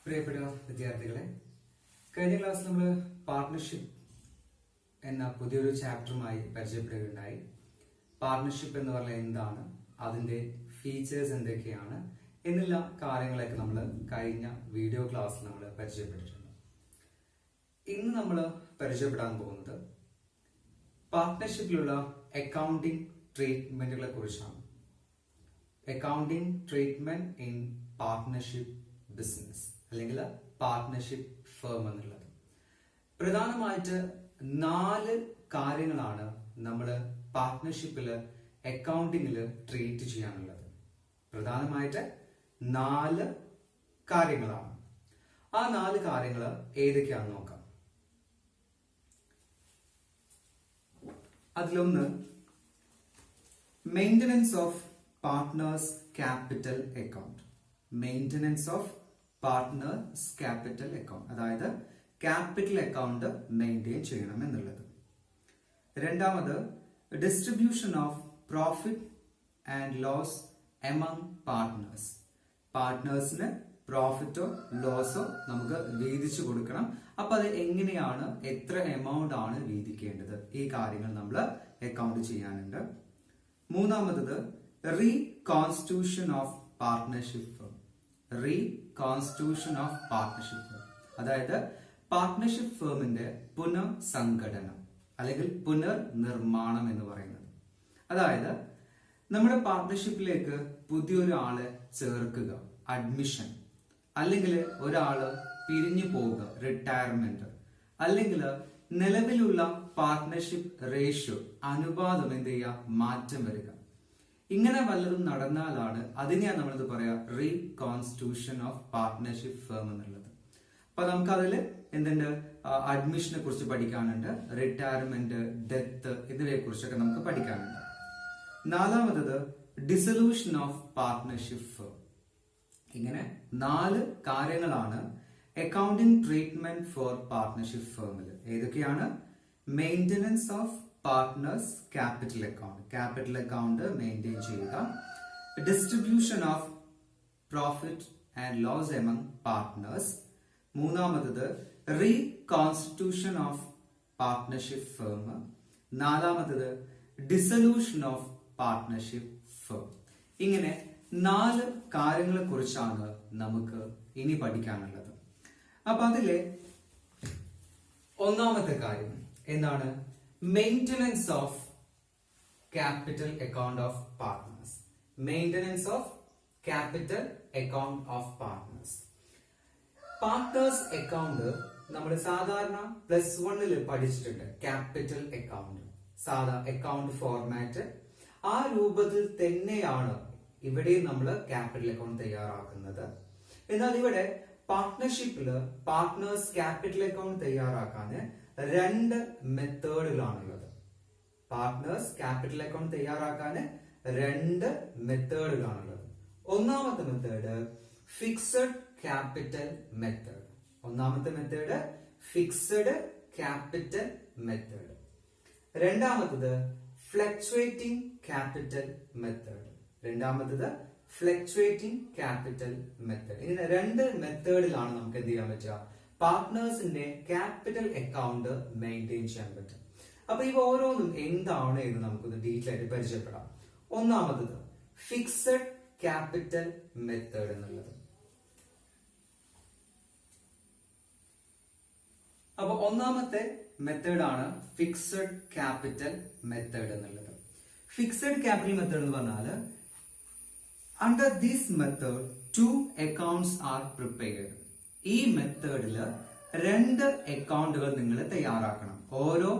പ്രിയപ്പെട്ട വിദ്യാർത്ഥികളെ, കഴിഞ്ഞ ക്ലാസ്സിൽ നമ്മൾ പാർട്ണർഷിപ്പ് എന്ന പുതിയൊരു ചാപ്റ്ററുമായി പരിചയപ്പെടുകയുണ്ടായി. പാർട്ണർഷിപ്പ് എന്ന് പറഞ്ഞാൽ എന്താണ്, അതിന്റെ ഫീച്ചേഴ്സ് എന്തൊക്കെയാണ് എന്നുള്ള കാര്യങ്ങളൊക്കെ നമ്മൾ കഴിഞ്ഞ വീഡിയോ ക്ലാസ്സിൽ നമ്മൾ പരിചയപ്പെട്ടിട്ടുണ്ട്. ഇന്ന് നമ്മൾ പരിചയപ്പെടാൻ പോകുന്നത് പാർട്ണർഷിപ്പിലുള്ള അക്കൗണ്ടിംഗ് ട്രീറ്റ്മെന്റുകളെ കുറിച്ചാണ്. Accounting treatment in partnership business അല്ലെങ്കിൽ പാർട്ണർഷിപ്പ് ഫേം എന്നുള്ളത്. പ്രധാനമായിട്ട് 4 കാര്യങ്ങളാണ് നമ്മൾ പാർട്ണർഷിപ്പില് അക്കൗണ്ടിങ്ങിൽ ട്രീറ്റ് ചെയ്യാനുള്ളത്. പ്രധാനമായിട്ട് 4 കാര്യങ്ങളാണ്. ആ 4 കാര്യങ്ങൾ ഏതൊക്കെയാണെന്ന് നോക്കാം. അതിലൊന്ന് maintenance of partners capital account. Maintenance of partners capital account, അതായത് ക്യാപിറ്റൽ അക്കൗണ്ട് മെയിൻറ്റെയിൻ ചെയ്യണം എന്നുള്ളത്. രണ്ടാമത് distribution of profit and loss among partners. പാർട്ട്നേഴ്സിന് പ്രോഫിറ്റോ ലോസോ നമുക്ക് വീതിച്ചു കൊടുക്കണം. അപ്പൊ അത് എങ്ങനെയാണ്, എത്ര എമൗണ്ട് ആണ് വീതിക്കേണ്ടത്, ഈ കാര്യങ്ങൾ നമ്മൾ അക്കൗണ്ട് ചെയ്യാനുണ്ട്. മൂന്നാമത് reconstitution of partnership firm. Reconstitution of partnership firm, അതായത് പാർട്ണർഷിപ്പ് ഫേമിന്റെ പുനഃസംഘടനം അല്ലെങ്കിൽ പുനർനിർമ്മാണം എന്ന് പറയുന്നത്. അതായത് നമ്മുടെ പാർട്ണർഷിപ്പിലേക്ക് പുതിയൊരാളെ ചേർക്കുക, അഡ്മിഷൻ, അല്ലെങ്കിൽ ഒരാള് പിരിഞ്ഞു പോവുക, റിട്ടയർമെന്റ്, അല്ലെങ്കിൽ നിലവിലുള്ള പാർട്ണർഷിപ്പ് റേഷ്യോ അനുപാതം എന്ത് ചെയ്യുക, മാറ്റം വരിക. ഇങ്ങനെ വല്ലതും നടന്നാലാണ് അതിനെയാണ് നമ്മളത് പറയാ റീകോൺസ്റ്റിറ്റ്യൂഷൻ ഓഫ് പാർട്ണർഷിപ്പ് ഫേം എന്നുള്ളത്. അപ്പൊ നമുക്ക് അതിൽ എന്തുണ്ട്, അഡ്മിഷനെ കുറിച്ച് പഠിക്കാനുണ്ട്, റിട്ടയർമെന്റ്, ഡെത്ത് എന്നിവയെ കുറിച്ചൊക്കെ നമുക്ക് പഠിക്കാനുണ്ട്. നാലാമത് ഡിസൊല്യൂഷൻ ഓഫ് പാർട്ണർഷിപ്പ് ഫേം. ഇങ്ങനെ 4 കാര്യങ്ങളാണ് അക്കൗണ്ടിംഗ് ട്രീറ്റ്മെന്റ് ഫോർ പാർട്ണർഷിപ്പ് ഫേമിൽ. ഏതൊക്കെയാണ്? Maintenance of partners capital account, capital account maintain ചെയ്യുക. Distribution of profit and loss among partners. മൂന്നാമത് റീകോൺസ്റ്റിറ്റ്യൂഷൻ ഓഫ് പാർട്ണർഷിപ്പ് ഫേം. നാലാമത് ഡിസൊല്യൂഷൻ ഓഫ് പാർട്ണർഷിപ്പ് ഫേം. ഇങ്ങനെ 4 കാര്യങ്ങളെ കുറിച്ചാണ് നമുക്ക് ഇനി പഠിക്കാനുള്ളത്. അപ്പൊ അതിലെ ഒന്നാമത്തെ കാര്യം എന്താണ്? Maintenance of capital account of partners. Maintenance of capital account of partners. Partners account നമ്മൾ സാധാരണ +1 പഠിച്ചിട്ടുണ്ട്. ക്യാപിറ്റൽ അക്കൗണ്ട്, സാധാ അക്കൗണ്ട് ഫോർമാറ്റ്, ആ രൂപത്തിൽ തന്നെയാണ് ഇവിടെ നമ്മൾ ക്യാപിറ്റൽ അക്കൗണ്ട് തയ്യാറാക്കുന്നത്. എന്നാൽ ഇവിടെ പാർട്ട്ണർഷിപ്പില് പാർട്ട്നേഴ്സ് ക്യാപിറ്റൽ അക്കൗണ്ട് തയ്യാറാക്കാൻ 2 മെത്തേഡുകളാണുള്ളത്. പാർട്ട്നേഴ്സ് ക്യാപിറ്റൽ അക്കൗണ്ട് തയ്യാറാക്കാൻ 2 മെത്തേഡുകളാണുള്ളത്. ഒന്നാമത്തെ മെത്തേഡ് ഫിക്സഡ് ക്യാപിറ്റൽ മെത്തേഡ്. ഒന്നാമത്തെ മെത്തേഡ് ഫിക്സഡ് ക്യാപിറ്റൽ മെത്തേഡ്. രണ്ടാമത്തത് ഫ്ലക്ച്വേറ്റിംഗ് ക്യാപിറ്റൽ മെത്തേഡ്. രണ്ടാമത്തത് ഫ്ലക്ച്വേറ്റിംഗ് ക്യാപിറ്റൽ മെത്തേഡ്. ഇങ്ങനെ 2 മെത്തേഡിലാണ് നമുക്ക് എന്ത് ചെയ്യാൻ പറ്റുക, പാർട്ട്നേഴ്സിന്റെ ക്യാപിറ്റൽ അക്കൗണ്ട് മെയിൻറ്റെയിൻ ചെയ്യാൻ പറ്റും. അപ്പൊ ഇവ ഓരോന്നും എന്താണ് എന്ന് നമുക്കൊന്ന് ഡീറ്റെയിൽ ആയിട്ട് പരിചയപ്പെടാം. ഒന്നാമത് ഫിക്സഡ് ക്യാപിറ്റൽ മെത്തേഡ് എന്നുള്ളത്. അപ്പൊ ഒന്നാമത്തെ മെത്തേഡാണ് ഫിക്സഡ് ക്യാപിറ്റൽ മെത്തേഡ് എന്നുള്ളത്. ഫിക്സഡ് ക്യാപിറ്റൽ മെത്തേഡ് എന്ന് പറഞ്ഞാൽ under this method 2 accounts are prepared. ഈ മെത്തേഡില് 2 അക്കൗണ്ടുകൾ നിങ്ങൾ തയ്യാറാക്കണം. ഓരോ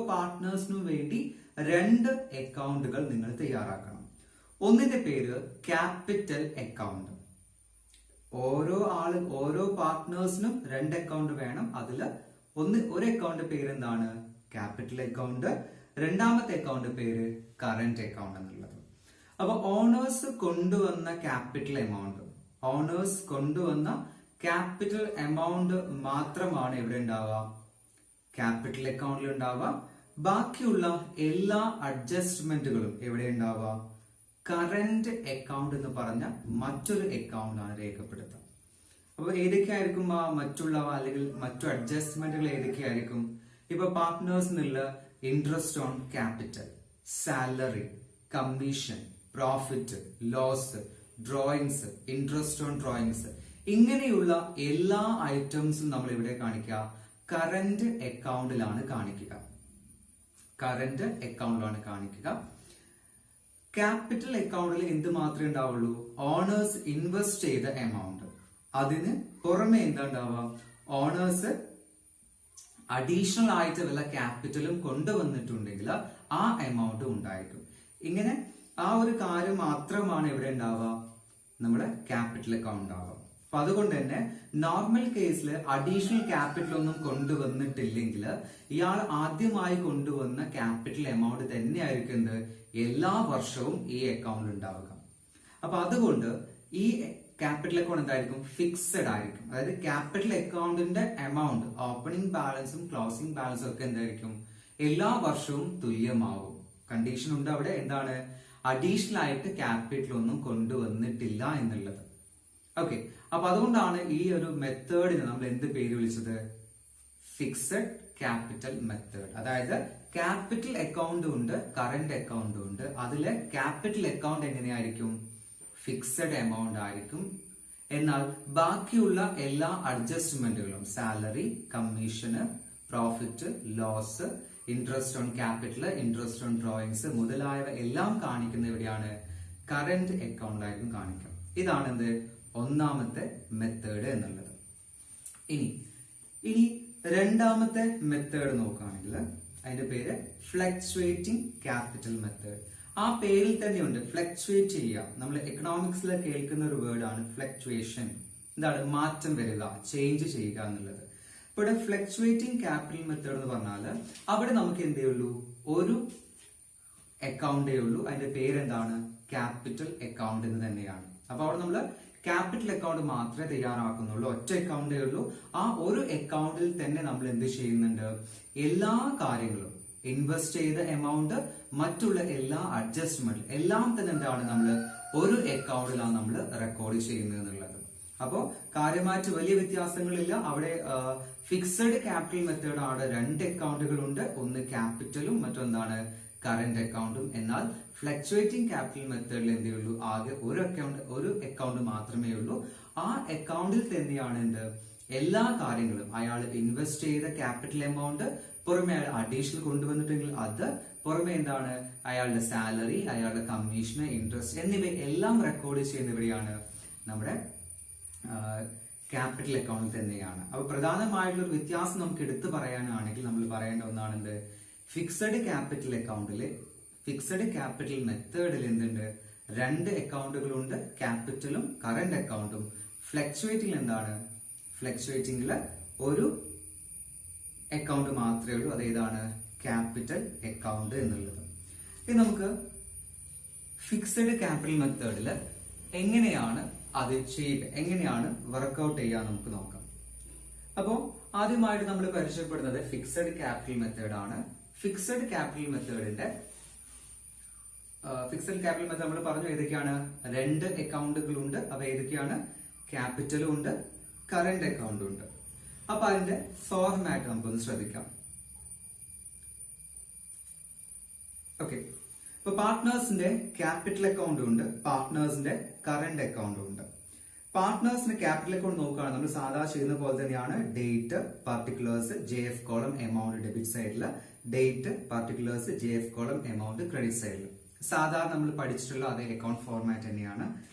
പാർട്ട്നേഴ്സിനും വേണ്ടി 2 അക്കൗണ്ടുകൾ നിങ്ങൾ തയ്യാറാക്കണം. ഒന്നിന്റെ പേര് ക്യാപിറ്റൽ അക്കൗണ്ട്. ഓരോ പാർട്ട്നേഴ്സിനും 2 അക്കൗണ്ട് വേണം. അതില് ഒരു അക്കൗണ്ട് പേര് എന്താണ്? Capital account. രണ്ടാമത്തെ അക്കൗണ്ട് പേര് കറന്റ് അക്കൗണ്ട് എന്നുള്ളത്. അപ്പൊ ഓണേഴ്സ് കൊണ്ടുവന്ന ക്യാപിറ്റൽ എമൗണ്ട് മാത്രമാണ് എവിടെ ഉണ്ടാവുക? ക്യാപിറ്റൽ അക്കൗണ്ടിൽ ഉണ്ടാവുക. ബാക്കിയുള്ള എല്ലാ അഡ്ജസ്റ്റ്മെന്റുകളും എവിടെ ഉണ്ടാവുക? കറന്റ് അക്കൗണ്ട് എന്ന് പറഞ്ഞ മറ്റൊരു അക്കൗണ്ട് ആണ് രേഖപ്പെടുത്തുക. അപ്പൊ ഏതൊക്കെയായിരിക്കും ആ മറ്റുള്ളവ അല്ലെങ്കിൽ മറ്റു അഡ്ജസ്റ്റ്മെന്റുകൾ ഏതൊക്കെയായിരിക്കും? ഇപ്പൊ പാർട്ട്നേഴ്സ് എന്നുള്ള interest on capital, salary, commission, profit, loss, drawings, interest on drawings, ഇങ്ങനെയുള്ള എല്ലാ ഐറ്റംസും നമ്മൾ ഇവിടെ കാണിക്കുക കറന്റ് അക്കൗണ്ടിലാണ് കാണിക്കുക. കറന്റ് അക്കൗണ്ടിലാണ് കാണിക്കുക. ക്യാപിറ്റൽ അക്കൗണ്ടിൽ എന്ത് മാത്രമേ ഉണ്ടാവുള്ളൂ? ഓണേഴ്സ് ഇൻവെസ്റ്റ് ചെയ്ത എമൗണ്ട്. അതിന് പുറമെ എന്താ ഉണ്ടാവുക? ഓണേഴ്സ് അഡീഷണൽ ആയിട്ട് വല്ല ക്യാപിറ്റലും കൊണ്ടുവന്നിട്ടുണ്ടെങ്കിൽ ആ എമൗണ്ട് ഉണ്ടായിരിക്കും. ഇങ്ങനെ ആ ഒരു കാര്യം മാത്രമാണ് ഇവിടെ ഉണ്ടാവുക, നമ്മുടെ ക്യാപിറ്റൽ അക്കൗണ്ട് ഉണ്ടാവുക. അപ്പൊ അതുകൊണ്ട് തന്നെ നോർമൽ കേസിൽ അഡീഷണൽ ക്യാപിറ്റൽ ഒന്നും കൊണ്ടുവന്നിട്ടില്ലെങ്കിൽ ഇയാൾ ആദ്യമായി കൊണ്ടുവന്ന ക്യാപിറ്റൽ എമൗണ്ട് തന്നെയായിരിക്കും എന്ത് എല്ലാ വർഷവും ഈ അക്കൗണ്ട് ഉണ്ടാവുക. അപ്പൊ അതുകൊണ്ട് ഈ ക്യാപിറ്റൽ അക്കൗണ്ട് എന്തായിരിക്കും? ഫിക്സഡ് ആയിരിക്കും. അതായത് ക്യാപിറ്റൽ അക്കൗണ്ടിന്റെ എമൗണ്ട്, ഓപ്പണിംഗ് ബാലൻസും ക്ലോസിംഗ് ബാലൻസും ഒക്കെ എന്തായിരിക്കും? എല്ലാ വർഷവും തുല്യമാവും. കണ്ടീഷൻ ഉണ്ട് അവിടെ, എന്താണ്? അഡീഷണൽ ആയിട്ട് ക്യാപിറ്റൽ ഒന്നും കൊണ്ടുവന്നിട്ടില്ല എന്നുള്ളത്. ഓക്കെ, അപ്പൊ അതുകൊണ്ടാണ് ഈ ഒരു മെത്തേഡിന് നമ്മൾ എന്ത് പേര് വിളിച്ചത്? Fixed capital method. അതായത് ക്യാപിറ്റൽ അക്കൗണ്ട് ഉണ്ട്, കറന്റ് അക്കൗണ്ട് ഉണ്ട്. അതിലെ ക്യാപിറ്റൽ അക്കൗണ്ട് എങ്ങനെയായിരിക്കും? ഫിക്സഡ് എമൗണ്ട് ആയിരിക്കും. എന്നാൽ ബാക്കിയുള്ള എല്ലാ അഡ്ജസ്റ്റ്മെന്റുകളും, salary, commission, profit, loss, interest on capital, interest on drawings മുതലായവ എല്ലാം കാണിക്കുന്ന എവിടെയാണ്? കറന്റ് അക്കൗണ്ടിലായിരിക്കും കാണിക്കുക. ഇതാണ് എന്ത്? ഒന്നാമത്തെ മെത്തേഡ് എന്നുള്ളത്. ഇനി രണ്ടാമത്തെ മെത്തേഡ് നോക്കുകയാണെങ്കിൽ അതിന്റെ പേര് ഫ്ലക്ച്വേറ്റിംഗ് ക്യാപിറ്റൽ മെത്തേഡ്. ആ പേരിൽ തന്നെയുണ്ട് ഫ്ലക്ച്വേറ്റ് ചെയ്യുക. നമ്മൾ എക്കണോമിക്സിൽ കേൾക്കുന്ന ഒരു വേർഡാണ് ഫ്ലക്ച്വേഷൻ. എന്താണ്? മാറ്റം വരിക, ചേഞ്ച് ചെയ്യുക എന്നുള്ളത്. ഇപ്പൊ ഇവിടെ ഫ്ലക്ച്വേറ്റിംഗ് ക്യാപിറ്റൽ മെത്തേഡ് എന്ന് പറഞ്ഞാൽ അവിടെ നമുക്ക് എന്തേ ഉള്ളൂ? ഒരു അക്കൗണ്ടേ ഉള്ളൂ. അതിന്റെ പേരെന്താണ്? ക്യാപിറ്റൽ അക്കൗണ്ട് എന്ന് തന്നെയാണ്. അപ്പൊ അവിടെ നമ്മൾ ക്യാപിറ്റൽ അക്കൗണ്ട് മാത്രമേ തയ്യാറാക്കുന്നുള്ളൂ. ഒറ്റ അക്കൗണ്ടേ ഉള്ളൂ. ആ ഒരു അക്കൗണ്ടിൽ തന്നെ നമ്മൾ എന്ത് ചെയ്യുന്നുണ്ട്? എല്ലാ കാര്യങ്ങളും, ഇൻവെസ്റ്റ് ചെയ്ത എമൗണ്ട്, മറ്റുള്ള എല്ലാ അഡ്ജസ്റ്റ്മെന്റ് എല്ലാം തന്നെ എന്താണ്? നമ്മൾ ഒരു അക്കൗണ്ടിലാണ് നമ്മൾ റെക്കോർഡ് ചെയ്യുന്നത് എന്നുള്ളത്. അപ്പോ കാര്യമായിട്ട് വലിയ വ്യത്യാസങ്ങളില്ല. അവിടെ ഫിക്സഡ് ക്യാപിറ്റൽ മെത്തേഡ് ആണ്. രണ്ട് അക്കൗണ്ടുകളുണ്ട്, ഒന്ന് ക്യാപിറ്റലും മറ്റൊന്നാണ് കറന്റ് അക്കൗണ്ടും. എന്നാൽ ഫ്ലക്ച്വേറ്റിംഗ് ക്യാപിറ്റൽ മെത്തേഡിൽ എന്തേ ഉള്ളൂ? ആകെ ഒരു അക്കൗണ്ട് മാത്രമേ ഉള്ളൂ. ആ അക്കൗണ്ടിൽ തന്നെയാണ് എന്ത്? എല്ലാ കാര്യങ്ങളും, അയാൾ ഇൻവെസ്റ്റ് ചെയ്ത ക്യാപിറ്റൽ എമൗണ്ട്, പുറമെ അയാൾ അഡീഷണൽ കൊണ്ടുവന്നിട്ടെങ്കിൽ അത്, പുറമെ എന്താണ്? അയാളുടെ സാലറി, അയാളുടെ കമ്മീഷൻ, ഇൻട്രസ്റ്റ് എന്നിവ എല്ലാം റെക്കോർഡ് ചെയ്യുന്ന എവിടെയാണ്? നമ്മുടെ ക്യാപിറ്റൽ അക്കൗണ്ടിൽ തന്നെയാണ്. അപ്പൊ പ്രധാനമായിട്ടുള്ള ഒരു വ്യത്യാസം നമുക്ക് എടുത്തു പറയാനാണെങ്കിൽ നമ്മൾ പറയേണ്ട ഒന്നാണ് എന്ത്? ഫിക്സഡ് ക്യാപിറ്റൽ അക്കൗണ്ടില്, ഫിക്സഡ് ക്യാപിറ്റൽ മെത്തേഡിൽ എന്തുണ്ട്? രണ്ട് അക്കൗണ്ടുകളുണ്ട്, ക്യാപിറ്റലും കറന്റ് അക്കൗണ്ടും. ഫ്ലക്ച്വേറ്റിംഗ് എന്താണ്? ഫ്ലക്ച്വേറ്റിംഗില് ഒരു അക്കൗണ്ട് മാത്രമേ ഉള്ളൂ. അതേതാണ്? ക്യാപിറ്റൽ അക്കൗണ്ട് എന്നുള്ളത്. ഇനി നമുക്ക് ഫിക്സഡ് ക്യാപിറ്റൽ മെത്തേഡിൽ എങ്ങനെയാണ് അത് ചെയ്യുക, എങ്ങനെയാണ് വർക്ക്ഔട്ട് ചെയ്യുക നമുക്ക് നോക്കാം. അപ്പോ ആദ്യമായിട്ട് നമ്മൾ പരിചയപ്പെടുന്നത് ഫിക്സഡ് ക്യാപിറ്റൽ മെത്തേഡ് ആണ്. ഫിക്സഡ് ക്യാപിറ്റൽ മെത്തേഡിന്റെ നമ്മൾ പറഞ്ഞു ഏതൊക്കെയാണ്? രണ്ട് അക്കൗണ്ടുകളുണ്ട്. അവ ഏതൊക്കെയാണ്? ക്യാപിറ്റലും ഉണ്ട്, കറന്റ് അക്കൗണ്ടും ഉണ്ട്. അപ്പൊ അതിന്റെ ഫോർമാറ്റ് നമുക്കൊന്ന് ശ്രദ്ധിക്കാം. ഓക്കെ, ഇപ്പൊ പാർട്ട്നേഴ്സിന്റെ ക്യാപിറ്റൽ അക്കൗണ്ടും ഉണ്ട്, പാർട്ട്നേഴ്സിന്റെ കറന്റ് അക്കൗണ്ടും ഉണ്ട്. പാർട്ട്നേഴ്സിന്റെ ക്യാപിറ്റൽ അക്കൗണ്ട് നോക്കുകയാണ് നമ്മൾ സാധാരണ ചെയ്യുന്ന പോലെ തന്നെയാണ്. Date, particulars, JF column, amount debit സൈഡില്, date, particulars, JF column, amount credit സൈഡിൽ. സാധാരണ നമ്മൾ പഠിച്ചിട്ടുള്ള അതേ അക്കൗണ്ട് ഫോർമാറ്റ് തന്നെയാണ്.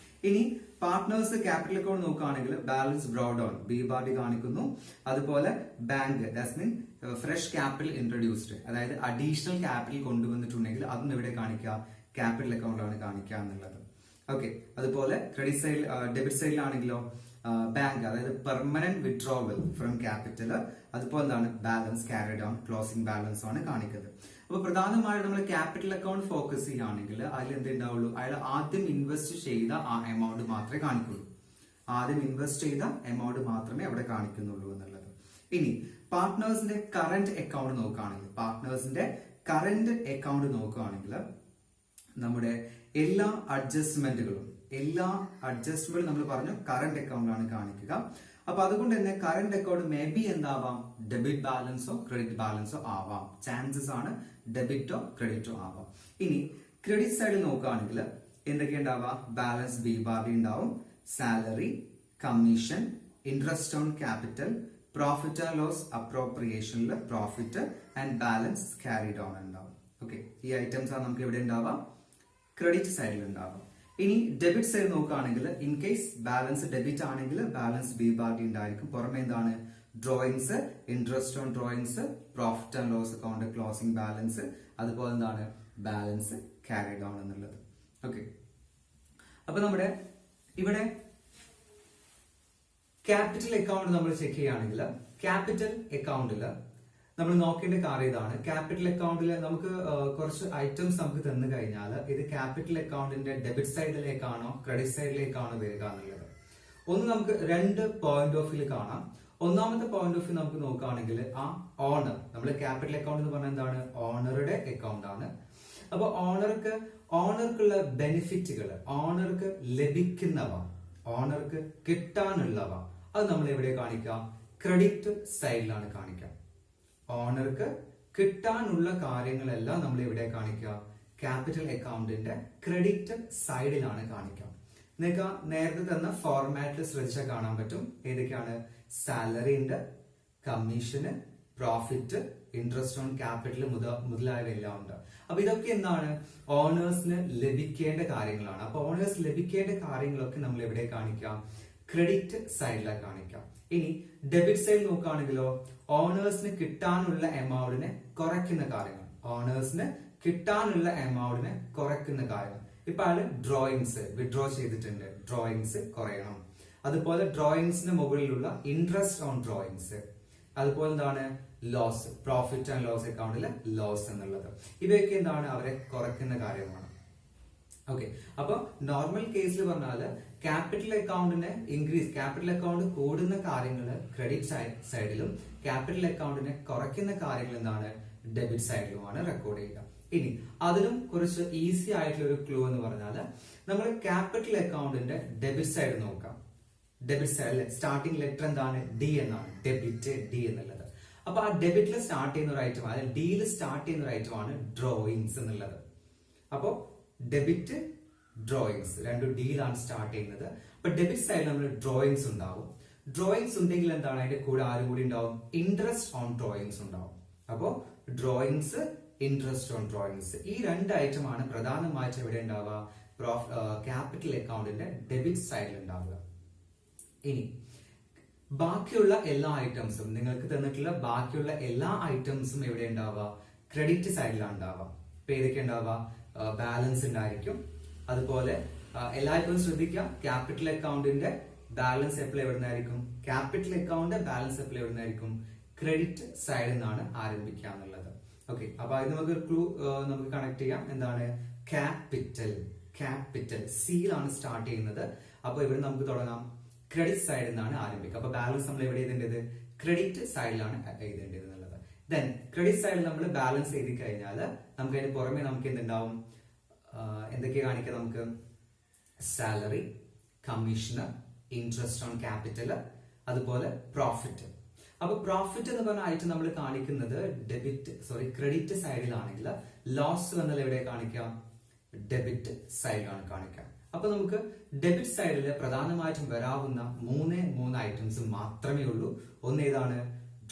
ഇനി പാർട്ട്നേഴ്സ് ക്യാപിറ്റൽ അക്കൗണ്ട് നോക്കുകയാണെങ്കിൽ balance brought on, B bar കാണിക്കുന്നു. അതുപോലെ bank, that's mean fresh capital introduced, അതായത് അഡീഷണൽ ക്യാപിറ്റൽ കൊണ്ടുവന്നിട്ടുണ്ടെങ്കിൽ അതും ഇവിടെ കാണിക്കുക, ക്യാപിറ്റൽ അക്കൗണ്ടിലാണ് കാണിക്കുക എന്നുള്ളത്. ഓക്കെ, അതുപോലെ ക്രെഡിറ്റ് സൈഡിൽ, ഡെബിറ്റ് സൈഡിലാണെങ്കിലോ ബാങ്ക്, അതായത് പെർമനന്റ് വിഡ്രോവൽ ഫ്രം ക്യാപിറ്റൽ. അതുപോലെ എന്താണ്? Balance carried on, closing balance ആണ് കാണിക്കുന്നത്. അപ്പൊ പ്രധാനമായും നമ്മൾ ക്യാപിറ്റൽ അക്കൗണ്ട് ഫോക്കസ് ചെയ്യുകയാണെങ്കിൽ അതിൽ എന്തുണ്ടാവുള്ളൂ? അയാൾ ആദ്യം ഇൻവെസ്റ്റ് ചെയ്ത ആ എമൗണ്ട് മാത്രമേ കാണിക്കുള്ളൂ. ആദ്യം ഇൻവെസ്റ്റ് ചെയ്ത എമൗണ്ട് മാത്രമേ അവിടെ കാണിക്കുന്നുള്ളൂ എന്നുള്ളത്. ഇനി പാർട്ട്നേഴ്സിന്റെ കറന്റ് അക്കൗണ്ട് നോക്കുകയാണെങ്കിൽ, പാർട്ട്നേഴ്സിന്റെ കറന്റ് അക്കൗണ്ട് നോക്കുകയാണെങ്കിൽ നമ്മുടെ എല്ലാ അഡ്ജസ്റ്റ്മെന്റുകളും നമ്മൾ പറഞ്ഞു കറന്റ് അക്കൗണ്ടിലാണ് കാണിക്കുക. അപ്പൊ അതുകൊണ്ട് തന്നെ കറന്റ് അക്കൗണ്ട് മേ ബി എന്താവാം, ഡെബിറ്റ് ബാലൻസോ ക്രെഡിറ്റ് ബാലൻസോ ആവാം. ചാൻസസ് ആണ് ഡെബിറ്റോ ക്രെഡിറ്റോ ആവാം. ഇനി ക്രെഡിറ്റ് സൈഡിൽ നോക്കുകയാണെങ്കിൽ എന്തൊക്കെ ഉണ്ടാവുക, ബാലൻസ് ബി ബാർ ഉണ്ടാവും, salary, commission, interest on capital, profit and loss അപ്രോപ്രിയേഷനിൽ profit and balance carried on ഉണ്ടാവും. ഓക്കെ, ഈ ഐറ്റംസ് ആണ് നമുക്ക് ഇവിടെ ഉണ്ടാവാം, ക്രെഡിറ്റ് സൈഡിൽ ഉണ്ടാവാം. ഇനി ഡെബിറ്റ് സൈഡ് നോക്കുകയാണെങ്കിൽ ഇൻ കേസ് ബാലൻസ് ഡെബിറ്റ് ആണെങ്കിൽ ബാലൻസ് ബി ബാർ ഉണ്ടായിരിക്കും. പുറമെ എന്താണ്, drawings, interest on drawings, profit and loss account closing balance, അതുപോലെ എന്താണ് ബാലൻസ് ക്യാരിഡ് ഓൺ എന്നുള്ളത്. ഓക്കെ, അപ്പൊ നമ്മുടെ ഇവിടെ ക്യാപിറ്റൽ അക്കൗണ്ട് നമ്മൾ ചെക്ക് ചെയ്യുകയാണെങ്കിൽ ക്യാപിറ്റൽ അക്കൗണ്ടിൽ നമ്മൾ നോക്കേണ്ട കാര്യം ഇതാണ്. ക്യാപിറ്റൽ അക്കൗണ്ടിൽ നമുക്ക് കുറച്ച് ഐറ്റംസ് നമുക്ക് തന്നു കഴിഞ്ഞാൽ ഇത് ക്യാപിറ്റൽ അക്കൗണ്ടിന്റെ ഡെബിറ്റ് സൈഡിലേക്കാണോ ക്രെഡിറ്റ് സൈഡിലേക്കാണോ വരിക എന്നുള്ളത് ഒന്ന് നമുക്ക് രണ്ട് പോയിന്റ് ഓഫ് വ്യൂ കാണാം. ഒന്നാമത്തെ പോയിന്റ് ഓഫ് വ്യൂ നമുക്ക് നോക്കുകയാണെങ്കിൽ ആ ഓണർ, നമ്മൾ ക്യാപിറ്റൽ അക്കൗണ്ട് എന്ന് പറഞ്ഞാൽ എന്താണ്, ഓണറുടെ അക്കൗണ്ട് ആണ്. അപ്പൊ ഓണർക്കുള്ള ബെനിഫിറ്റുകൾ, ഓണർക്ക് ലഭിക്കുന്നവ, ഓണർക്ക് കിട്ടാനുള്ളവ, അത് നമ്മൾ എവിടെ കാണിക്കാം, ക്രെഡിറ്റ് സൈഡിലാണ് കാണിക്കാം. ഓണർക്ക് കിട്ടാനുള്ള കാര്യങ്ങളെല്ലാം നമ്മൾ എവിടെ കാണിക്കുക, ക്യാപിറ്റൽ അക്കൗണ്ടിന്റെ ക്രെഡിറ്റ് സൈഡിലാണ് കാണിക്കാം. നിങ്ങൾക്ക് നേരത്തെ തന്ന ഫോർമാറ്റിൽ ശ്രദ്ധിച്ചാൽ കാണാൻ പറ്റും ഏതൊക്കെയാണ്, സാലറി ഉണ്ട്, commission, profit, interest on capital മുതലായവയെല്ലാം ഉണ്ട്. അപ്പൊ ഇതൊക്കെ എന്താണ്, ഓണേഴ്സിന് ലഭിക്കേണ്ട കാര്യങ്ങളാണ്. അപ്പൊ ഓണേഴ്സ് ലഭിക്കേണ്ട കാര്യങ്ങളൊക്കെ നമ്മൾ എവിടെ കാണിക്കാം, ക്രെഡിറ്റ് സൈഡിലാണ് കാണിക്കാം. ഇനി ഡെബിറ്റ് സൈഡ് നോക്കുകയാണെങ്കിലോ ഓണേഴ്സിന് കിട്ടാനുള്ള എമൗണ്ടിനെ കുറയ്ക്കുന്ന കാര്യങ്ങൾ, ഓണേഴ്സിന് കിട്ടാനുള്ള എമൗണ്ടിനെ കുറയ്ക്കുന്ന കാര്യങ്ങൾ. ഇപ്പൊ ആള് ഡ്രോയിങ്സ് വിഡ്രോ ചെയ്തിട്ടുണ്ട്, ഡ്രോയിങ്സ് കുറയണം. അതുപോലെ ഡ്രോയിങ്സിന് മുകളിലുള്ള ഇൻട്രസ്റ്റ് ഓൺ ഡ്രോയിങ്സ്, അതുപോലെ എന്താണ് ലോസ്, പ്രോഫിറ്റ് ആൻഡ് ലോസ് അക്കൗണ്ടിലെ ലോസ് എന്നുള്ളത്, ഇവയൊക്കെ എന്താണ് അവരെ കുറയ്ക്കുന്ന കാര്യമാണ്. ഓക്കെ, അപ്പൊ നോർമൽ കേസിൽ പറഞ്ഞാല് ക്യാപിറ്റൽ അക്കൗണ്ടിനെ ഇൻക്രീസ്, ക്യാപിറ്റൽ അക്കൗണ്ട് കൂടുന്ന കാര്യങ്ങൾ ക്രെഡിറ്റ് സൈഡിലും ക്യാപിറ്റൽ അക്കൗണ്ടിനെ കുറയ്ക്കുന്ന കാര്യങ്ങൾ എന്താണ് ഡെബിറ്റ് സൈഡിലുമാണ് റെക്കോർഡ് ചെയ്യുക. ഇനി അതിലും കുറച്ച് ഈസി ആയിട്ടുള്ള ഒരു ക്ലൂ എന്ന് പറഞ്ഞാൽ നമ്മൾ ക്യാപിറ്റൽ അക്കൗണ്ടിന്റെ ഡെബിറ്റ് സൈഡ് നോക്കാം. ഡെബിറ്റ് സൈഡിൽ സ്റ്റാർട്ടിംഗ് ലെറ്റർ എന്താണ്, ഡി എന്നാണ്, ഡെബിറ്റ് ഡി എന്നുള്ളത്. അപ്പൊ ആ ഡെബിറ്റിൽ സ്റ്റാർട്ട് ചെയ്യുന്ന ഒരു ഐറ്റം, അതായത് ഡിയിൽ സ്റ്റാർട്ട് ചെയ്യുന്ന ഒരു ഐറ്റമാണ് ഡ്രോയിങ്സ് എന്നുള്ളത്. അപ്പോ ഡെബിറ്റ് ഡ്രോയിങ്സ് രണ്ടും ഡിയിലാണ് സ്റ്റാർട്ട് ചെയ്യുന്നത്. അപ്പൊ ഡെബിറ്റ് സൈഡിൽ നമ്മൾ ഡ്രോയിങ്സ് ഉണ്ടാവും. ഡ്രോയിങ്സ് ഉണ്ടെങ്കിൽ എന്താണ് അതിന്റെ കൂടെ ആരും കൂടി ഉണ്ടാവും, ഇൻട്രസ്റ്റ് ഓൺ ഡ്രോയിങ്സ് ഉണ്ടാവും. അപ്പോ ഡ്രോയിങ്സ്, ഇൻട്രസ്റ്റ് ഓൺ ഡ്രോയിങ്സ്, ഈ രണ്ട് ഐറ്റം ആണ് പ്രധാനമായിട്ട് എവിടെ ഉണ്ടാവുക, ക്യാപിറ്റൽ അക്കൗണ്ടിന്റെ ഡെബിറ്റ് സൈഡിൽ ഉണ്ടാവുക. ഇനി ബാക്കിയുള്ള എല്ലാ ഐറ്റംസും, നിങ്ങൾക്ക് തന്നിട്ടുള്ള ബാക്കിയുള്ള എല്ലാ ഐറ്റംസും എവിടെ ഉണ്ടാവുക, ക്രെഡിറ്റ് സൈഡിലാണ് ഉണ്ടാവുക. ഇപ്പൊ ഏതൊക്കെ ഉണ്ടാവുക, ബാലൻസ് ഉണ്ടായിരിക്കും. അതുപോലെ എല്ലായ്പ്പോഴും ശ്രദ്ധിക്കാം, ക്യാപിറ്റൽ അക്കൗണ്ടിന്റെ ബാലൻസ് എപ്പോഴും എവിടുന്നായിരിക്കും, ക്യാപിറ്റൽ അക്കൗണ്ട് ബാലൻസ് എപ്പോഴും എവിടുന്നായിരിക്കും, ക്രെഡിറ്റ് സൈഡിൽ നിന്നാണ് ആരംഭിക്കുക എന്നുള്ളത്. ഓക്കെ, അപ്പൊ അത് നമുക്ക് ക്ലൂ നമുക്ക് കണക്ട് ചെയ്യാം. എന്താണ്, ക്യാപിറ്റൽ, ക്യാപിറ്റൽ സിയിലാണ് സ്റ്റാർട്ട് ചെയ്യുന്നത്. അപ്പൊ ഇവിടെ നമുക്ക് തുടങ്ങാം, ക്രെഡിറ്റ് സൈഡിൽ നിന്നാണ് ആരംഭിക്കുക. അപ്പൊ ബാലൻസ് നമ്മൾ എവിടെ എഴുതേണ്ടത്, ക്രെഡിറ്റ് സൈഡിലാണ് എഴുതേണ്ടത് എന്നുള്ളത്. ദെൻ ക്രെഡിറ്റ് സൈഡിൽ നമ്മൾ ബാലൻസ് എഴുതി കഴിഞ്ഞാൽ നമുക്ക് അതിന് പുറമെ നമുക്ക് എന്തുണ്ടാവും, എന്തൊക്കെ കാണിക്കാം, നമുക്ക് salary, commission, interest on capital, അതുപോലെ പ്രോഫിറ്റ്. അപ്പൊ പ്രോഫിറ്റ് എന്ന് പറഞ്ഞ ഐറ്റം നമ്മൾ കാണിക്കുന്നത് ക്രെഡിറ്റ് സൈഡിലാണെങ്കിൽ ലോസ് വന്നാൽ എവിടെ കാണിക്കാം, ഡെബിറ്റ് സൈഡിലാണ് കാണിക്കാം. അപ്പൊ നമുക്ക് ഡെബിറ്റ് സൈഡിൽ പ്രധാനമായിട്ടും വരാവുന്ന മൂന്ന് ഐറ്റംസ് മാത്രമേ ഉള്ളൂ. ഒന്ന് ഏതാണ്,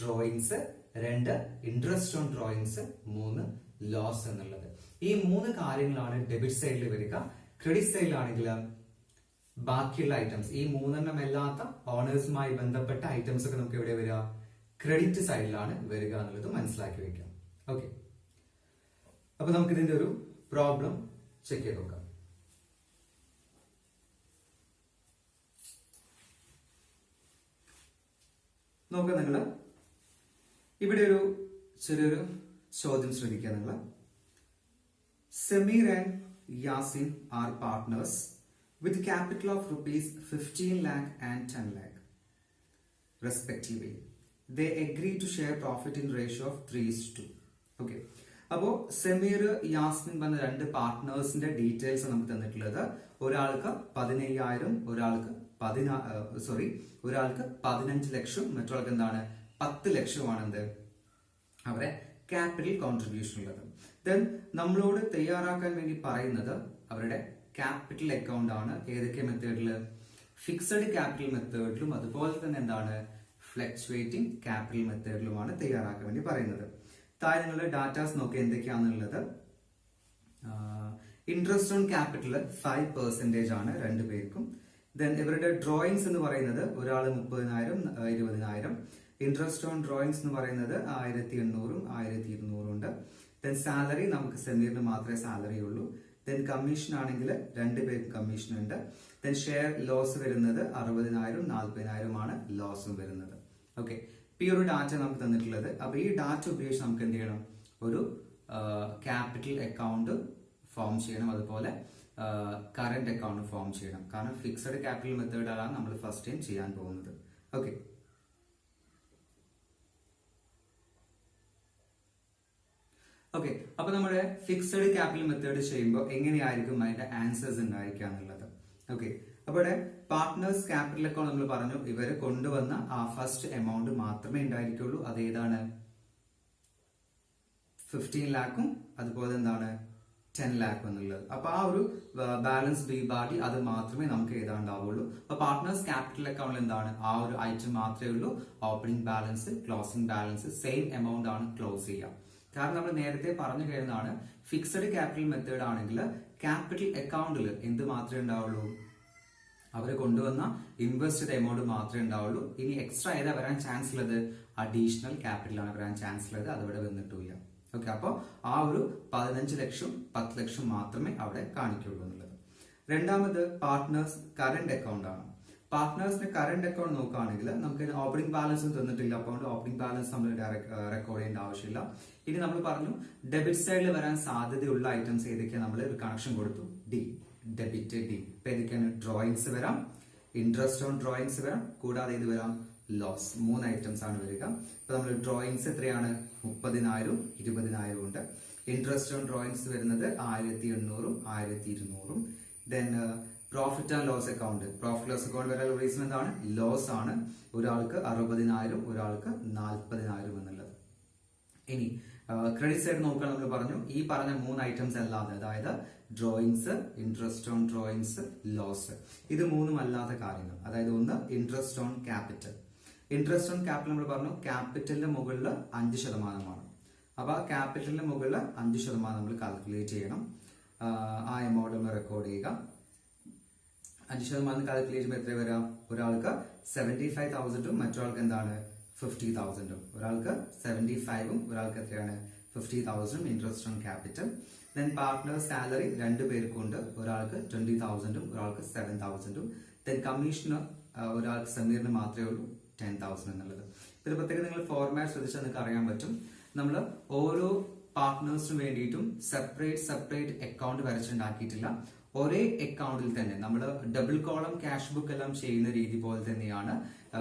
ഡ്രോയിങ്സ്, രണ്ട് ഇൻട്രസ്റ്റ് ഓൺ ഡ്രോയിങ്സ്, മൂന്ന് ലോസ് എന്നുള്ളത്. ഈ മൂന്ന് കാര്യങ്ങളാണ് ഡെബിറ്റ് സൈഡിൽ വരിക. ക്രെഡിറ്റ് സൈഡിലാണെങ്കിൽ ബാക്കിയുള്ള ഐറ്റംസ്, ഈ മൂന്നെണ്ണം അല്ലാത്ത ഓണേഴ്സുമായി ബന്ധപ്പെട്ട ഐറ്റംസ് ഒക്കെ നമുക്ക് എവിടെ വരിക, ക്രെഡിറ്റ് സൈഡിലാണ് വരിക എന്നുള്ളത് മനസ്സിലാക്കി വെക്കാം. ഓക്കെ, അപ്പൊ നമുക്ക് ഇതിന്റെ ഒരു പ്രോബ്ലം ചെക്ക് ചെയ്ത് നോക്കാം. നോക്കാം, നിങ്ങൾ ഇവിടെ ഒരു ചെറിയൊരു ചോദ്യം ശ്രദ്ധിക്കുക. നിങ്ങൾ Samir and Yasin are partners with capital of rupees 15 lakh and 10 lakh respectively. They agree to share profit in ratio of 3:2. Okay. അപ്പോ സമീർ യാസ്മിൻ പറഞ്ഞ രണ്ട് പാർട്ട്നേഴ്സിന്റെ ഡീറ്റെയിൽസ് നമുക്ക് തന്നിട്ടുള്ളത്. ഒരാൾക്ക് 15,000, ഒരാൾക്ക് 15 ലക്ഷം, മറ്റൊരാൾക്ക് എന്താണ് 10 ലക്ഷമാണെന്ത് അവരെ ക്യാപിറ്റൽ കോൺട്രിബ്യൂഷൻ ഉള്ളത്. ദെൻ നമ്മളോട് തയ്യാറാക്കാൻ വേണ്ടി പറയുന്നത് അവരുടെ ക്യാപിറ്റൽ അക്കൗണ്ട് ആണ്. ഏതൊക്കെ മെത്തേഡില്? ഫിക്സഡ് ക്യാപിറ്റൽ മെത്തേഡിലും അതുപോലെ തന്നെ എന്താണ് ഫ്ലക്ച്വേറ്റിംഗ് ക്യാപിറ്റൽ മെത്തേഡിലുമാണ് തയ്യാറാക്കാൻ വേണ്ടി പറയുന്നത്. താഴെ നിങ്ങളുടെ ഡാറ്റാസ് നോക്കി എന്തൊക്കെയാണെന്നുള്ളത്. ഇൻട്രസ്റ്റ് ഓൺ ക്യാപിറ്റൽ 5% ആണ് രണ്ടുപേർക്കും. ദെൻ ഇവരുടെ ഡ്രോയിങ്സ് എന്ന് പറയുന്നത് ഒരാൾ 30,000, 20,000. ഇൻട്രസ്റ്റ് ഓൺ ഡ്രോയിങ്സ് എന്ന് പറയുന്നത് 1,800, 1,200 ഉണ്ട്. ദെൻ സാലറി നമുക്ക് സമീറിന് മാത്രമേ സാലറി ഉള്ളൂ. ദെൻ കമ്മീഷൻ ആണെങ്കിൽ രണ്ടുപേർക്ക് കമ്മീഷൻ ഉണ്ട്. ദെൻ ഷെയർ ലോസ് വരുന്നത് 60,000, 40,000 ആണ് ലോസും വരുന്നത്. ഓക്കെ, ഈ ഒരു ഡാറ്റ നമുക്ക് തന്നിട്ടുള്ളത്. അപ്പൊ ഈ ഡാറ്റ ഉപയോഗിച്ച് നമുക്ക് എന്ത് ചെയ്യണം? ഒരു ക്യാപിറ്റൽ അക്കൗണ്ട് ഫോം ചെയ്യണം, അതുപോലെ കറന്റ് അക്കൗണ്ട് ഫോം ചെയ്യണം. കാരണം ഫിക്സഡ് ക്യാപിറ്റൽ മെത്തേഡാണ് നമ്മൾ ഫസ്റ്റ് ടൈം ചെയ്യാൻ പോകുന്നത്. ഓക്കെ, അപ്പൊ നമ്മുടെ ഫിക്സഡ് ക്യാപിറ്റൽ മെത്തേഡ് ചെയ്യുമ്പോൾ എങ്ങനെയായിരിക്കും അതിന്റെ ആൻസേഴ്സ് ഉണ്ടായിരിക്കുക എന്നുള്ളത്. ഓക്കെ, അപ്പൊ ഇവിടെ പാർട്ട്നേഴ്സ് ക്യാപിറ്റൽ അക്കൗണ്ട് നമ്മൾ പറഞ്ഞു, ഇവര് കൊണ്ടുവന്ന ആ ഫസ്റ്റ് എമൗണ്ട് മാത്രമേ ഉണ്ടായിരിക്കുള്ളൂ. അത് ഏതാണ്? 15 lakhും അതുപോലെ എന്താണ് 10 lakh എന്നുള്ളത്. അപ്പൊ ആ ഒരു ബാലൻസ് ബി ബാഡി അത് മാത്രമേ നമുക്ക് ഏതാണ്ടാവുള്ളൂ. അപ്പൊ പാർട്ട്നേഴ്സ് ക്യാപിറ്റൽ അക്കൗണ്ടിൽ എന്താണ് ആ ഒരു ഐറ്റം മാത്രമേ ഉള്ളൂ. Opening balance, closing balance same amount ആണ് ക്ലോസ് ചെയ്യുക. കാരണം നമ്മൾ നേരത്തെ പറഞ്ഞു കഴിഞ്ഞതാണ് ഫിക്സഡ് ക്യാപിറ്റൽ മെത്തേഡ് ആണെങ്കിൽ ക്യാപിറ്റൽ അക്കൗണ്ടിൽ എന്ത് മാത്രമേ ഉണ്ടാവുള്ളൂ? അവർ കൊണ്ടുവന്ന ഇൻവെസ്റ്റഡ് എമൗണ്ട് മാത്രമേ ഉണ്ടാവുള്ളൂ. ഇനി എക്സ്ട്രാ ഏതാ വരാൻ ചാൻസ് ഉള്ളത്? അഡീഷണൽ ക്യാപിറ്റൽ ആണ് വരാൻ ചാൻസ് ഉള്ളത്. അതിവിടെ വന്നിട്ടില്ല. ഓക്കെ, അപ്പോൾ ആ ഒരു 15 ലക്ഷം 10 ലക്ഷം മാത്രമേ അവിടെ കാണിക്കുള്ളൂ എന്നുള്ളത്. രണ്ടാമത് പാർട്ട്നേഴ്സ് കറന്റ് അക്കൗണ്ട് ആണ്. പാർട്ട്നേഴ്സിന്റെ കറന്റ് അക്കൗണ്ട് നോക്കുകയാണെങ്കിൽ നമുക്ക് ഓപ്പണിംഗ് ബാലൻസ് തന്നിട്ടില്ല. അപ്പോൾ ഓപ്പണിംഗ് ബാലൻസ് നമ്മൾ റെക്കോർഡ് ചെയ്യേണ്ട ആവശ്യമില്ല. ഇനി നമ്മൾ പറഞ്ഞു ഡെബിറ്റ് സൈഡിൽ വരാൻ സാധ്യതയുള്ള ഐറ്റംസ് ഏതൊക്കെയാണ്? നമ്മൾ ഒരു കണക്ഷൻ കൊടുത്തു, ഡി, ഡെബിറ്റ് ഡി. ഇപ്പൊ ഏതൊക്കെയാണ്? ഡ്രോയിങ്സ് വരാം, ഇൻട്രസ്റ്റ് ഓൺ ഡ്രോയിങ്സ് വരാം, കൂടാതെ ഇത് വരാം ലോസ്. 3 ഐറ്റംസ് ആണ് വരിക. ഇപ്പൊ നമ്മൾ ഡ്രോയിങ്സ് എത്രയാണ്? 30,000, 20,000 ഉണ്ട്. ഇൻട്രസ്റ്റ് ഓൺ ഡ്രോയിങ്സ് വരുന്നത് 1,800, 1,200. Then profit and loss account. Profit loss account വരാൻ റീസൺ എന്താണ്? ലോസ് ആണ്. ഒരാൾക്ക് 60,000, ഒരാൾക്ക് 40,000 എന്നുള്ളത്. ഇനി ക്രെഡിറ്റ് സൈഡ് നോക്കാൻ നമ്മൾ പറഞ്ഞു ഈ പറഞ്ഞ 3 ഐറ്റംസ് അല്ലാതെ, അതായത് drawings, interest on drawings, loss, ഇത് 3ഉം അല്ലാത്ത കാര്യങ്ങൾ. അതായത് ഒന്ന് interest on capital. Interest on capital നമ്മൾ പറഞ്ഞു ക്യാപിറ്റലിന്റെ മുകളിൽ 5%. അപ്പൊ ആ ക്യാപിറ്റലിന്റെ മുകളിൽ 5% നമ്മൾ കാൽക്കുലേറ്റ് ചെയ്യണം. ആ എമൗണ്ട് നമ്മൾ റെക്കോർഡ് ചെയ്യുക. 5% കാൽക്കുലേറ്റ് ചെയ്യുമ്പോൾ എത്ര വരാം? ഒരാൾക്ക് 75,000ഉം മറ്റൊരാൾക്ക് എന്താണ് 50,000ഉം. ഒരാൾക്ക് 75ഉം ഒരാൾക്ക് എത്രയാണ് 50,000ഉം interest on capital. Then partner salary 2 പേർക്കുണ്ട്. ഒരാൾക്ക് 20,000ഉം ഒരാൾക്ക് 7,000ഉം. ദെൻ കമ്മീഷന് ഒരാൾക്ക് സമീറിന് മാത്രമേ ഉള്ളൂ 10,000 എന്നുള്ളത്. ഇതിൽ പ്രത്യേകം നിങ്ങൾ ഫോർമാറ്റ് ശ്രദ്ധിച്ചാൽ നിങ്ങൾക്ക് അറിയാൻ പറ്റും. നമ്മൾ ഓരോ പാർട്ട്നേഴ്സിന് വേണ്ടിയിട്ടും സെപ്പറേറ്റ് അക്കൗണ്ട് വരച്ചുണ്ടാക്കിയിട്ടില്ല. ഒരേ അക്കൗണ്ടിൽ തന്നെ നമ്മൾ ഡബിൾ കോളം ക്യാഷ് ബുക്ക് എല്ലാം ചെയ്യുന്ന രീതി പോലെ തന്നെയാണ്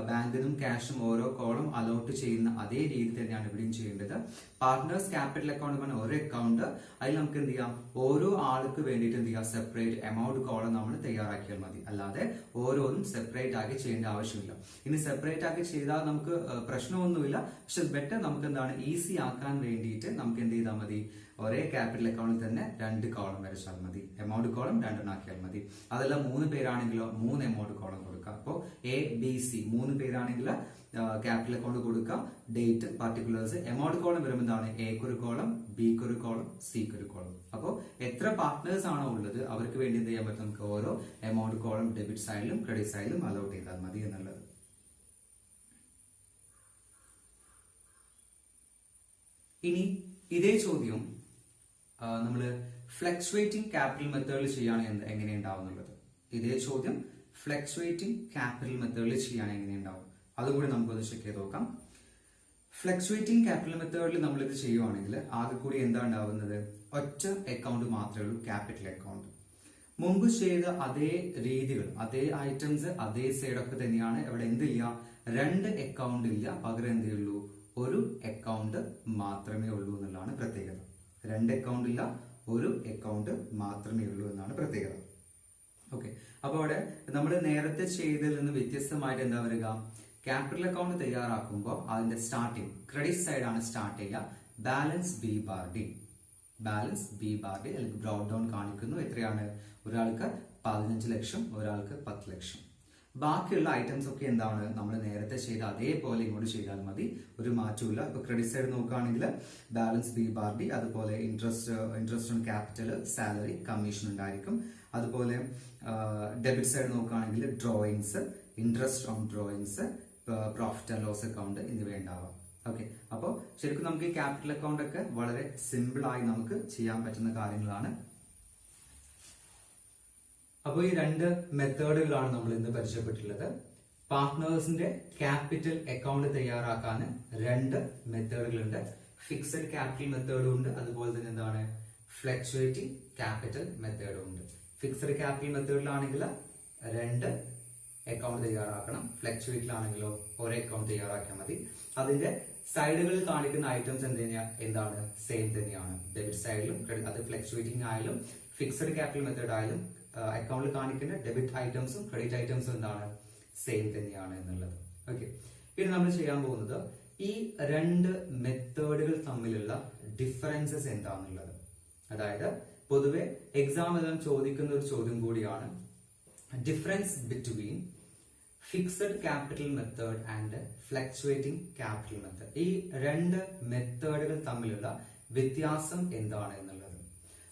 ബാങ്കിനും ക്യാഷും ഓരോ കോളം അലോട്ട് ചെയ്യുന്ന അതേ രീതി തന്നെയാണ് ഇവിടെയും ചെയ്യേണ്ടത്. പാർട്ട്നേഴ്സ് ക്യാപിറ്റൽ അക്കൗണ്ട് പറഞ്ഞ ഒരു അക്കൗണ്ട്, അതിൽ നമുക്ക് എന്ത് ചെയ്യാം? ഓരോ ആൾക്ക് വേണ്ടിയിട്ട് എന്ത് ചെയ്യാം? സെപ്പറേറ്റ് എമൗണ്ട് കോളം നമ്മൾ തയ്യാറാക്കിയാൽ മതി. അല്ലാതെ ഓരോന്നും സെപ്പറേറ്റ് ആക്കി ചെയ്യേണ്ട ആവശ്യമില്ല. ഇനി സെപ്പറേറ്റ് ആക്കി ചെയ്താൽ നമുക്ക് പ്രശ്നമൊന്നുമില്ല. പക്ഷെ ബെറ്റർ നമുക്ക് എന്താണ് ഈസി ആക്കാൻ വേണ്ടിയിട്ട് നമുക്ക് എന്ത് ചെയ്താൽ മതി? ഒരേ ക്യാപിറ്റൽ അക്കൗണ്ടിൽ തന്നെ 2 കോളം വരച്ചാൽ മതി. എമൗണ്ട് കോളം 2 ആക്കിയാൽ മതി. അതെല്ലാം 3 പേരാണെങ്കിലോ 3 എമൗണ്ട് കോളം കൊടുക്കുക. അപ്പോൾ എ ബി സി 3 പേരാണെങ്കിൽ ക്യാപിറ്റൽ അക്കൗണ്ട് കൊടുക്കുക. ഡേറ്റ്, പർട്ടിക്കുലേഴ്സ്, എമൗണ്ട് കോളം വരുമ്പോൾ എന്താണ്? എക്കൊരു കോളം, ബിക്കൊരു കോളം, സിക്കൊരു കോളം. അപ്പോൾ എത്ര പാർട്ട്നേഴ്സ് ആണോ ഉള്ളത് അവർക്ക് വേണ്ടി എന്ത് ചെയ്യാൻ പറ്റും? നമുക്ക് ഓരോ എമൗണ്ട് കോളം ഡെബിറ്റ് സൈഡിലും ക്രെഡിറ്റ് സൈഡിലും അലോട്ട് ചെയ്താൽ മതി എന്നുള്ളത്. ഇനി ഇതേ ചോദ്യം നമ്മൾ ഫ്ലക്ച്വേറ്റിംഗ് ക്യാപിറ്റൽ മെത്തേഡിൽ ചെയ്യുകയാണെങ്കിൽ എങ്ങനെ ഉണ്ടാവുന്നുള്ളത്? ഇതേ ചോദ്യം ഫ്ലക്ച്വേറ്റിംഗ് ക്യാപിറ്റൽ മെത്തേഡിൽ ചെയ്യുകയാണെങ്കിൽ എങ്ങനെ ഉണ്ടാവും? അതുകൂടി നമുക്കൊന്ന് ചെക്ക് ചെയ്ത് നോക്കാം. ഫ്ലക്ച്വേറ്റിംഗ് ക്യാപിറ്റൽ മെത്തേഡിൽ നമ്മൾ ഇത് ചെയ്യുവാണെങ്കിൽ ആകെ കൂടി എന്താ ഉണ്ടാവുന്നത്? ഒറ്റ അക്കൗണ്ട് മാത്രമേ ഉള്ളൂ, ക്യാപിറ്റൽ അക്കൗണ്ട്. മുമ്പ് ചെയ്ത അതേ രീതികൾ, അതേ ഐറ്റംസ്, അതേ സൈഡൊക്കെ തന്നെയാണ്. ഇവിടെ എന്തില്ല? 2 അക്കൗണ്ട് ഇല്ല. പകരം എന്തേ ഉള്ളൂ? ഒരു അക്കൗണ്ട് മാത്രമേ ഉള്ളൂ എന്നുള്ളതാണ് പ്രത്യേകത. രണ്ട് അക്കൗണ്ട് ഇല്ല, ഒരു അക്കൗണ്ട് മാത്രമേ ഉള്ളൂ എന്നാണ് പ്രത്യേകത. ഓക്കെ, അപ്പൊ അവിടെ നമ്മൾ നേരത്തെ ചെയ്തതിൽ നിന്ന് വ്യത്യസ്തമായിട്ട് എന്താ വരിക, ക്യാപിറ്റൽ അക്കൗണ്ട് തയ്യാറാക്കുമ്പോൾ അതിന്റെ സ്റ്റാർട്ടിങ് ക്രെഡിറ്റ് സൈഡ് ആണ് സ്റ്റാർട്ട് ചെയ്യുക. Balance B bar D, balance B bar D അല്ലെങ്കിൽ ബ്രോഡ് ഡൗൺ കാണിക്കുന്നു. എത്രയാണ്? ഒരാൾക്ക് 15 ലക്ഷം, ഒരാൾക്ക് 10 ലക്ഷം. ബാക്കിയുള്ള ഐറ്റംസ് ഒക്കെ എന്താണ്, നമ്മൾ നേരത്തെ ചെയ്ത അതേപോലെ ഇങ്ങോട്ട് ചെയ്താൽ മതി, ഒരു മാറ്റമില്ല. ഇപ്പൊ ക്രെഡിറ്റ് സൈഡ് നോക്കുകയാണെങ്കിൽ ബാലൻസ് ബി ബാർ ഡി, അതുപോലെ interest on capital, salary, commission ഉണ്ടായിരിക്കും. അതുപോലെ ഡെബിറ്റ് സൈഡ് നോക്കുകയാണെങ്കിൽ drawings, interest on drawings, profit and loss account എന്നിവ ഉണ്ടാവാം. ഓക്കെ, അപ്പോൾ ശരിക്കും നമുക്ക് ഈ ക്യാപിറ്റൽ അക്കൗണ്ട് ഒക്കെ വളരെ സിമ്പിൾ ആയി നമുക്ക് ചെയ്യാൻ പറ്റുന്ന കാര്യങ്ങളാണ്. അപ്പോൾ ഈ രണ്ട് മെത്തേഡുകളാണ് നമ്മൾ ഇന്ന് പരിചയപ്പെട്ടിട്ടുള്ളത്. പാർട്ട്നേഴ്സിന്റെ ക്യാപിറ്റൽ അക്കൗണ്ട് തയ്യാറാക്കാൻ രണ്ട് മെത്തേഡുകളുണ്ട്. ഫിക്സഡ് ക്യാപിറ്റൽ മെത്തേഡും ഉണ്ട്, അതുപോലെ തന്നെ എന്താണ് ഫ്ലക്ച്വേറ്റിംഗ് ക്യാപിറ്റൽ മെത്തേഡും ഉണ്ട്. ഫിക്സഡ് ക്യാപിറ്റൽ മെത്തേഡിലാണെങ്കിൽ രണ്ട് അക്കൗണ്ട് തയ്യാറാക്കണം, ഫ്ലക്ച്വേറ്റിലാണെങ്കിലോ ഒരേ അക്കൗണ്ട് തയ്യാറാക്കിയാൽ മതി. അതിന്റെ സൈഡുകളിൽ കാണിക്കുന്ന ഐറ്റംസ് എന്താണ് സെയിം തന്നെയാണ്. ഡെബിറ്റ് സൈഡിലും അത് ഫ്ലക്ച്വേറ്റിംഗ് ആയാലും ഫിക്സഡ് ക്യാപിറ്റൽ മെത്തേഡ് ആയാലും അക്കൗണ്ടിൽ കാണിക്കുന്ന ഡെബിറ്റ് ഐറ്റംസും ക്രെഡിറ്റ് ഐറ്റംസും എന്താണ് സെയിം തന്നെയാണ് എന്നുള്ളത്. ഓക്കെ, ഇനി നമ്മൾ ചെയ്യാൻ പോകുന്നത് ഈ രണ്ട് മെത്തേഡുകൾ തമ്മിലുള്ള ഡിഫറൻസസ് എന്താണെന്നുള്ളത്. അതായത് പൊതുവെ എക്സാം എല്ലാം ചോദിക്കുന്ന ഒരു ചോദ്യം കൂടിയാണ്, difference between fixed capital method and fluctuating capital method. ഈ രണ്ട് മെത്തേഡുകൾ തമ്മിലുള്ള വ്യത്യാസം എന്താണ് എന്നുള്ളത്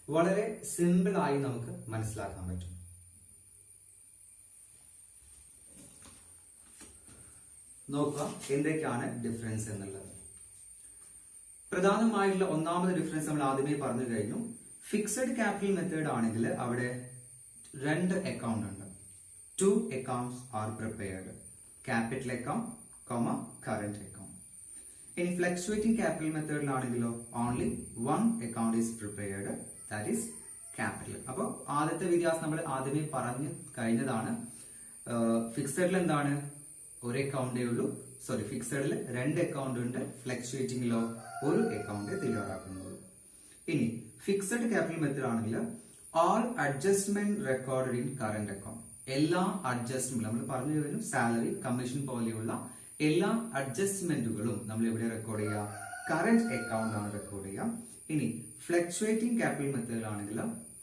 വളരെ സിമ്പിൾ ആയി നമുക്ക് മനസ്സിലാക്കാൻ പറ്റും. നോക്കുക എന്തൊക്കെയാണ് ഡിഫറൻസ് എന്നുള്ളത്. പ്രധാനമായുള്ള ഒന്നാമത്തെ ഡിഫറൻസ് നമ്മൾ ആദ്യമേ പറഞ്ഞു കഴിഞ്ഞു. ഫിക്സഡ് ക്യാപിറ്റൽ മെത്തേഡ് ആണെങ്കിൽ അവിടെ രണ്ട് അക്കൗണ്ട് ഉണ്ട്. 2 accounts are prepared, capital account, current account. In fluctuating capital method ആണെങ്കിലോ only one account is prepared, that is capital. അപ്പോൾ ആദ്യത്തെ വ്യത്യാസം നമ്മൾ ആദ്യമേ പറഞ്ഞു കഴിഞ്ഞതാണ്. ഫിക്സഡിൽ എന്താണ് ഒരു അക്കൗണ്ടേ ഉള്ളൂ, സോറി ഫിക്സഡിൽ രണ്ട് അക്കൗണ്ട് ഉണ്ട്, ഫ്ലക്ച്വേറ്റിംഗിലോ ഒരു അക്കൗണ്ട് തയ്യാറാക്കുന്നുള്ളൂ. ഇനി ഫിക്സഡ് ക്യാപിറ്റൽ മെത്തേഡ് ആണെങ്കിൽ all adjustment recorded in current account. എല്ലാ അഡ്ജസ്റ്റ്മെന്റ് നമ്മൾ പറഞ്ഞു കഴിഞ്ഞു, സാലറി, കമ്മീഷൻ പോലെയുള്ള എല്ലാ അഡ്ജസ്റ്റ്മെന്റുകളും നമ്മൾ എവിടെ റെക്കോർഡ് ചെയ്യുക, കറന്റ് അക്കൗണ്ട് ആണ് റെക്കോർഡ് ചെയ്യുക. ഇനി ഫ്ലക്ച്വേറ്റിംഗ് ക്യാപിറ്റൽ മെത്തേഡ് ആണെങ്കിൽ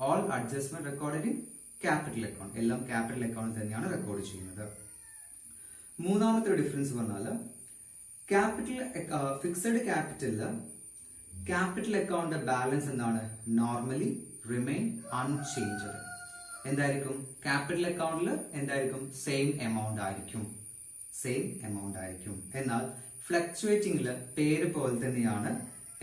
all adjustment record in capital account, എല്ലാം ക്യാപിറ്റൽ അക്കൗണ്ട് തന്നെയാണ് റെക്കോർഡ് ചെയ്യുന്നത്. മൂന്നാമത്തെ ഡിഫറൻസ് പറഞ്ഞാൽ ഫിക്സഡ് ക്യാപിറ്റലില് ക്യാപിറ്റൽ അക്കൗണ്ട് ബാലൻസ് എന്താണ് നോർമലി റിമെയിൻ അൺചേഞ്ച്ഡ്. എന്തായിരിക്കും ക്യാപിറ്റൽ അക്കൗണ്ടിൽ എന്തായിരിക്കും സെയിം എമൗണ്ട് ആയിരിക്കും. എന്നാൽ ഫ്ലക്ച്വേറ്റിംഗിൽ പേര് പോലെ തന്നെയാണ്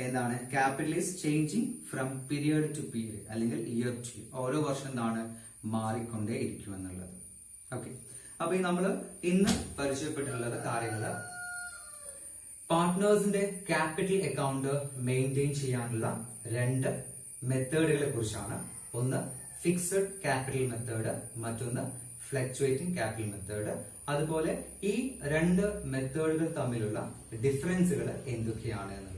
എന്താണ് capital is changing from period to period അല്ലെങ്കിൽ ഇയർ ടു ഇയർ, ഓരോ വർഷം എന്താണ് മാറിക്കൊണ്ടേ ഇരിക്കും എന്നുള്ളത്. ഓക്കെ, അപ്പൊ ഈ നമ്മൾ ഇന്ന് പരിചയപ്പെട്ടിട്ടുള്ളത് കാര്യങ്ങള് പാർട്ട്നേഴ്സിന്റെ ക്യാപിറ്റൽ അക്കൗണ്ട് മെയിൻറ്റെയിൻ ചെയ്യാനുള്ള രണ്ട് മെത്തേഡുകളെ കുറിച്ചാണ്. ഒന്ന് ഫിക്സഡ് ക്യാപിറ്റൽ മെത്തേഡ്, മറ്റൊന്ന് ഫ്ലക്ച്വേറ്റിംഗ് ക്യാപിറ്റൽ മെത്തേഡ്. അതുപോലെ ഈ രണ്ട് മെത്തേഡുകൾ തമ്മിലുള്ള ഡിഫറൻസുകൾ എന്തൊക്കെയാണ് എന്ന്